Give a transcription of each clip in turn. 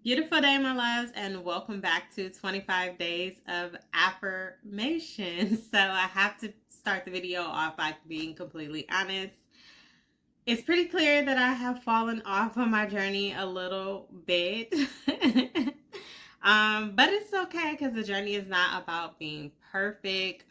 Beautiful day, my loves, and welcome back to 25 days of affirmations. So I have to start the video off by being completely honest. It's pretty clear that I have fallen off on my journey a little bit. But it's okay because the journey is not about being perfect.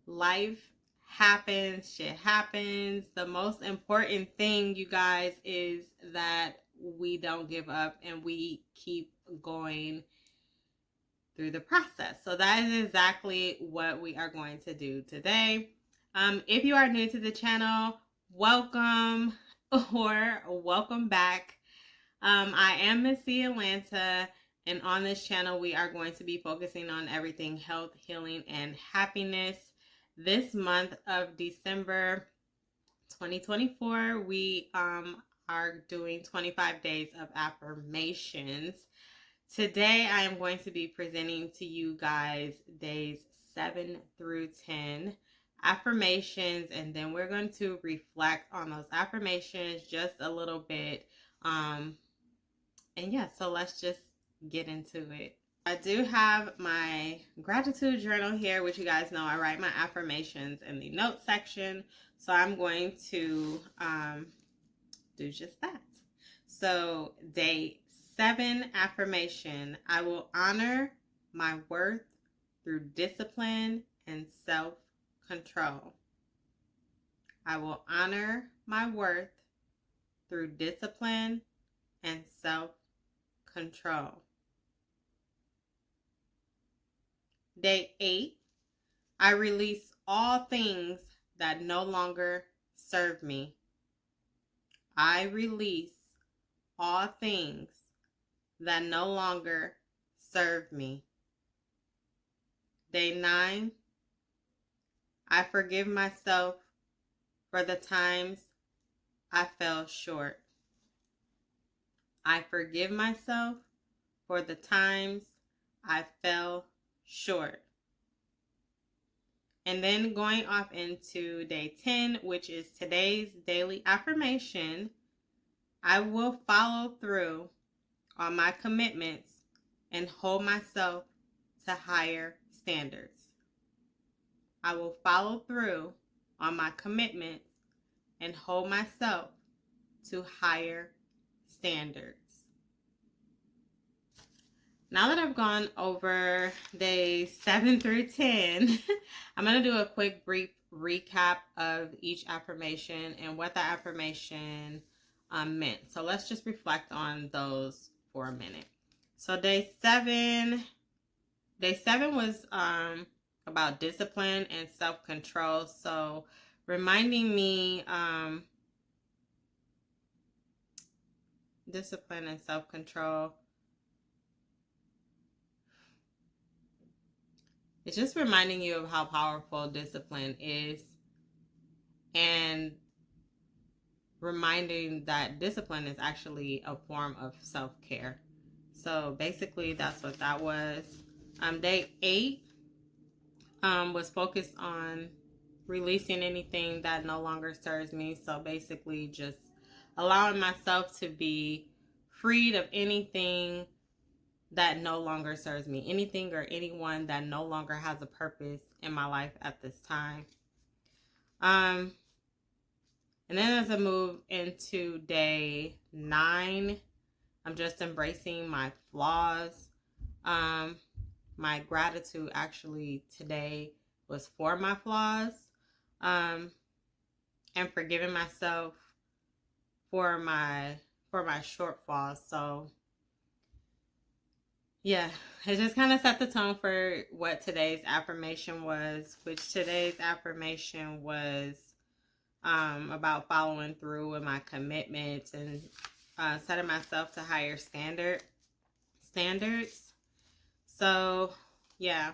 Life happens, shit happens. The most important thing, you guys, is that we don't give up and we keep going through the process. So that is exactly what we are going to do today. If you are new to the channel, welcome or welcome back. I am Missy Atlanta, and on this channel, we are going to be focusing on everything health, healing, and happiness. This month of December 2024, we are doing 25 days of affirmations. Today, I am going to be presenting to you guys days 7 through 10 affirmations, and then we're going to reflect on those affirmations just a little bit. And yeah, so let's just get into it. I do have my gratitude journal here, which you guys know I write my affirmations in the notes section. So I'm going to do just that. So day 7 affirmation: I will honor my worth through discipline and self-control. I will honor my worth through discipline and self-control. Day 8, I release all things that no longer serve me. I release all things that no longer serve me. Day 9, I forgive myself for the times I fell short. I forgive myself for the times I fell short. And then going off into day 10, which is today's daily affirmation: I will follow through on my commitments and hold myself to higher standards. I will follow through on my commitments and hold myself to higher standards. Now that I've gone over days 7 through 10, I'm going to do a quick brief recap of each affirmation and what the affirmation meant. So let's just reflect on those for a minute. So day 7 was about discipline and self-control. So reminding me discipline and self-control. It's just reminding you of how powerful discipline is, and reminding that discipline is actually a form of self-care. So basically that's what that was. Day 8 was focused on releasing anything that no longer serves me. So basically just allowing myself to be freed of anything that no longer serves me, anything or anyone that no longer has a purpose in my life at this time. And then as I move into day 9, I'm just embracing my flaws. My gratitude actually today was for my flaws, and forgiving myself for my shortfalls. So yeah, it just kind of set the tone for what today's affirmation was, which today's affirmation was about following through with my commitments and setting myself to higher standards. So yeah,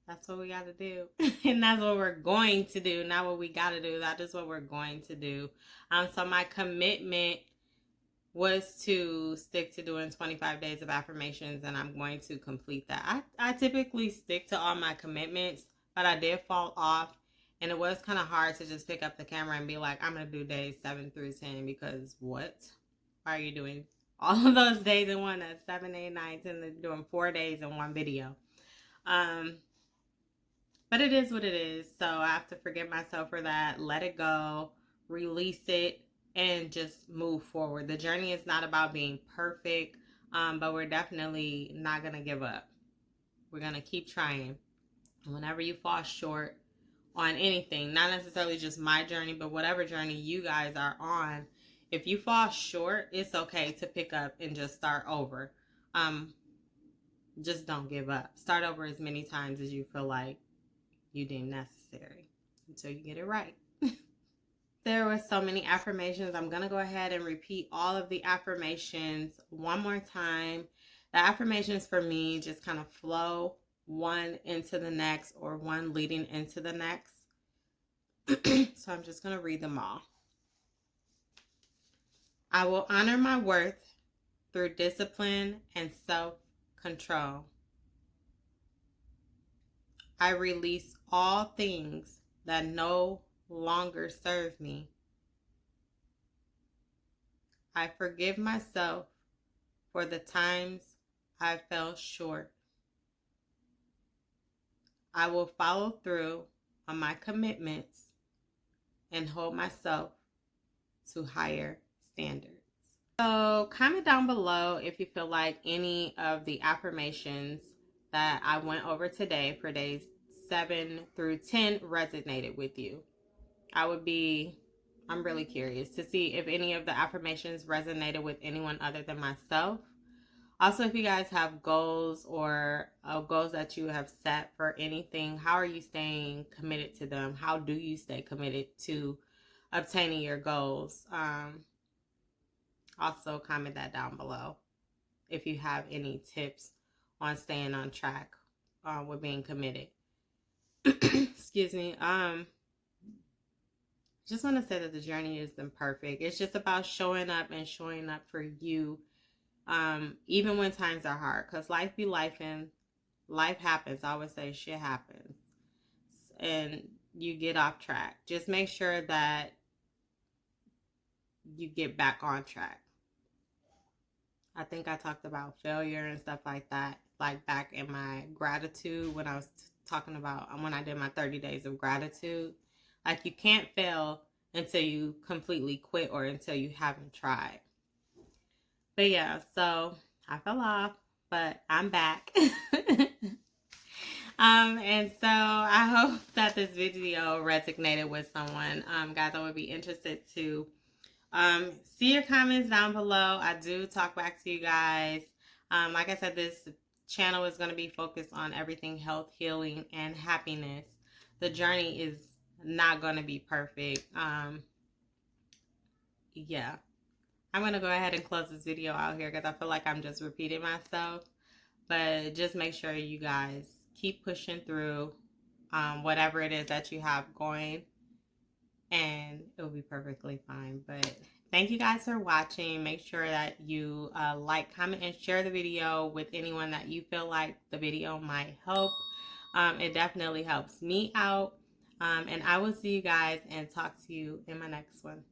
that's what we got to do. And that's what we're going to do. Not what we got to do. That is what we're going to do. So my commitment was to stick to doing 25 days of affirmations, and I'm going to complete that. I typically stick to all my commitments, but I did fall off, and it was kind of hard to just pick up the camera and be like, I'm going to do days 7 through 10 because what? Why are you doing all of those days in one? That's 7, 8, 9, 10, doing 4 days in one video. But it is what it is. So I have to forgive myself for that, let it go, release it, and just move forward. The journey is not about being perfect, but we're definitely not going to give up. We're going to keep trying. Whenever you fall short on anything, not necessarily just my journey, but whatever journey you guys are on, if you fall short, it's okay to pick up and just start over. Just don't give up. Start over as many times as you feel like you deem necessary until you get it right. There were so many affirmations. I'm going to go ahead and repeat all of the affirmations one more time. The affirmations for me just kind of flow one into the next or one leading into the next. So I'm just going to read them all. I will honor my worth through discipline and self-control. I release all things that no longer serve me. I forgive myself for the times I fell short. I will follow through on my commitments and hold myself to higher standards. So comment down below if you feel like any of the affirmations that I went over today for days 7 through 10 resonated with you. I'm really curious to see if any of the affirmations resonated with anyone other than myself. Also, if you guys have goals or goals that you have set for anything, how are you staying committed to them? How do you stay committed to obtaining your goals? Also, comment that down below if you have any tips on staying on track with being committed. Excuse me. Just want to say that the journey isn't perfect. It's just about showing up and showing up for you, even when times are hard. Because life be life and life happens. I always say shit happens. And you get off track. Just make sure that you get back on track. I think I talked about failure and stuff like that, like back in my gratitude when I was talking about when I did my 30 days of gratitude. Like, you can't fail until you completely quit or until you haven't tried. But yeah, so I fell off, but I'm back. And so I hope that this video resonated with someone. Guys, I would be interested to see your comments down below. I do talk back to you guys. Like I said, this channel is going to be focused on everything health, healing, and happiness. The journey is not going to be perfect. Yeah, I'm going to go ahead and close this video out here because I feel like I'm just repeating myself. But just make sure you guys keep pushing through whatever it is that you have going, and it'll be perfectly fine. But thank you guys for watching. Make sure that you like, comment, and share the video with anyone that you feel like the video might help. It definitely helps me out. And I will see you guys and talk to you in my next one.